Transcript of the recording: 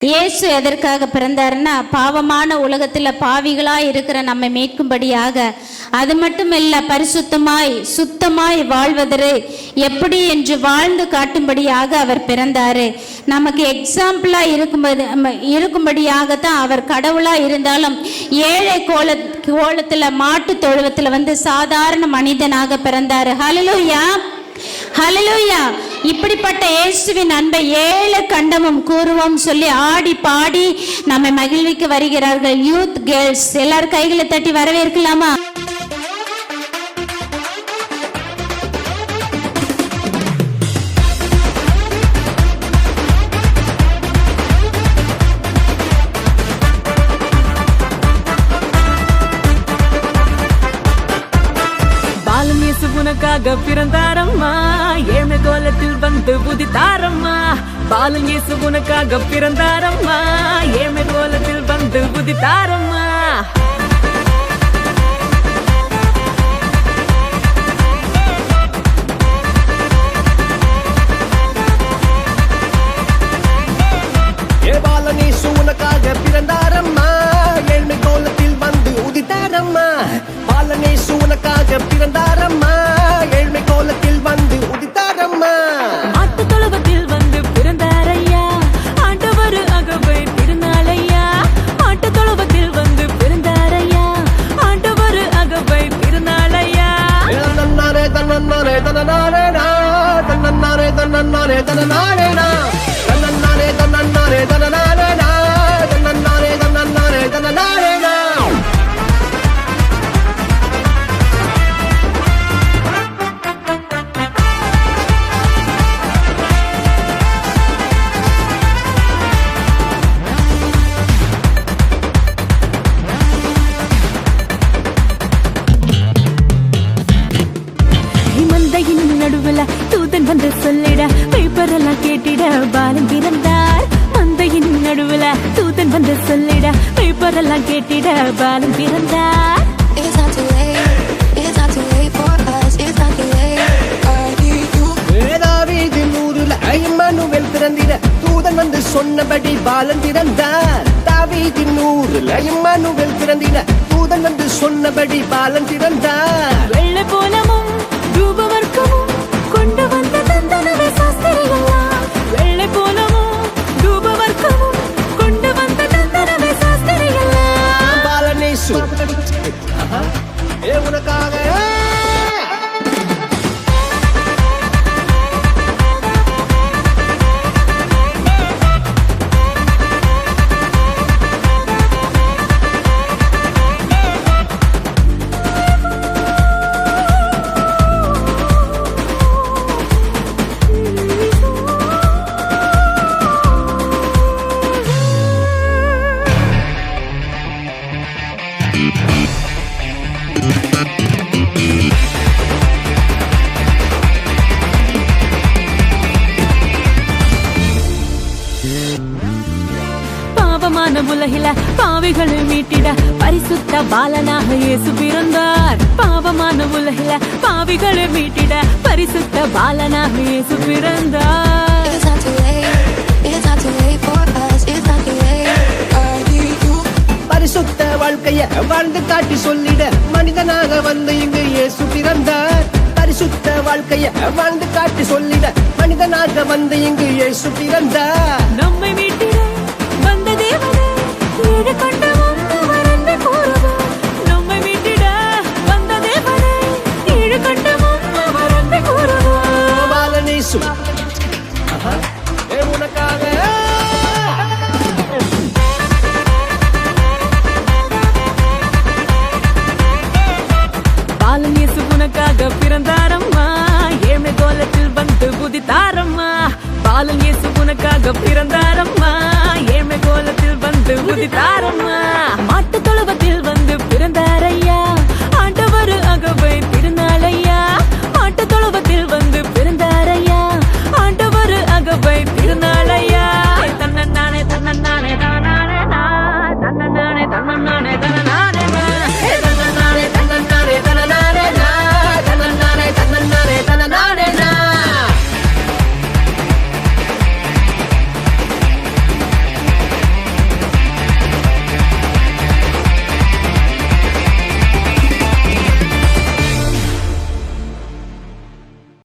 இயேசு எதற்காக பிறந்தாருன்னா பாவமான உலகத்துல பாவிகளாய் இருக்கிற நம்மை மீட்கும்படியாக. அது மட்டும் இல்ல, பரிசுத்தமாய் சுத்தமாய் வாழ்வதற்கு எப்படி என்று வாழ்ந்து காட்டும்படியாக அவர் பிறந்தாரு. நமக்கு எக்ஸாம்பிளா இருக்கும்படியாகத்தான் அவர் கடவுளா இருந்தாலும் ஏழை கோலத்துல மாட்டு தொழுவத்துல சாதாரண மனிதனாக பிறந்தாரு. ஹல்லேலூயா, ஹல்லேலூயா. இப்படிப்பட்ட இயேசுவின் அன்பை ஏழு கண்டமும் கூறுவோம் சொல்லி ஆடி பாடி நம்மை மகிழ்விக்க வருகிறார்கள் யூத் கேர்ள்ஸ். எல்லாரும் கைகளை தட்டி வரவேற்கலாமா? உனக்காக பிறந்தாரம்மா, ஏழை கோலத்தில் வந்து உதித்தாரம்மா. பாலன் இயேசு உனக்காக பிறந்தாரம்மா, ஏழை கோலத்தில் வந்து உதித்தாரம்மா. பாலன் இயேசு உனக்காக பிறந்தாரம்மா, ஏழை கோலத்தில் வந்து உதித்தாரம்மா. பாலன் இயேசு உனக்காக பிறந்தாரம்மா, ஏழ்மை கோலத்தில் வந்து உதித்தாரம்மா. மாட்டு தொழுவத்தில் வந்து பிறந்தாரையா, ஆண்டவர் அகவை திருநாளையா. மாட்டு தொழுவத்தில் வந்து பிறந்தாரையா, ஆண்டவர் அகவை திருநாளையா. தன்னன்னாரே தன்னன்னாரே தன்னனாரேனா, தன்னன்னாரே தன்னன்னாரே தன்னனாரேனா, தன்னன்னாரே தன்னன்னாரே தன்னனாரேனா, தன்னன்னாரே தன்னன்னாரே தன்னனாரேனா. நடுவுல தூதன் வந்து சொல்லிட, பேப்பரெல்லாம் கேட்டிட பாலன் பிறந்தார். மந்தையின் நடுவுல தூதன் வந்து சொல்லிட, பேப்பரெல்லாம் கேட்டிட பாலன் பிறந்தார். தாவீதின் ஊருல இம்மானுவேல் பிறந்திட, தூதன் வந்து சொன்னபடி பாலன் பிறந்தார். தாவீதின் ஊருல இம்மானுவேல் பிறந்திட, தூதன் வந்து சொன்னபடி பாலன் பிறந்தார். வெள்ளை போலமும் ரூபவர்க்கமும் கொண்டு வந்த தந்தனவே சாஸ்திரிகளா. வெள்ளை போலமும் ரூபவர்க்கமும் கொண்டு வந்த தந்தனவே சாஸ்திரிகளா. பாலனேசு உனக்காக பாவமான உலகில பாவிகளை மீட்டிட பரிசுத்த பாலனாக இயேசு பிறந்தார். பாவமான உலகில பாவிகளை மீட்டிட பரிசுத்த பாலனாக இயேசு பிறந்தார். பரிசுத்த வாழ்க்கைய வாழ்ந்து காட்டி சொல்லிட மனிதனாக வந்து இங்கு இயேசு பிறந்தார். பரிசுத்த வாழ்க்கைய வாழ்ந்து காட்டி சொல்லிட மனிதனாக வந்து இங்கு இயேசு பிறந்தார். நம்மை மீட்டு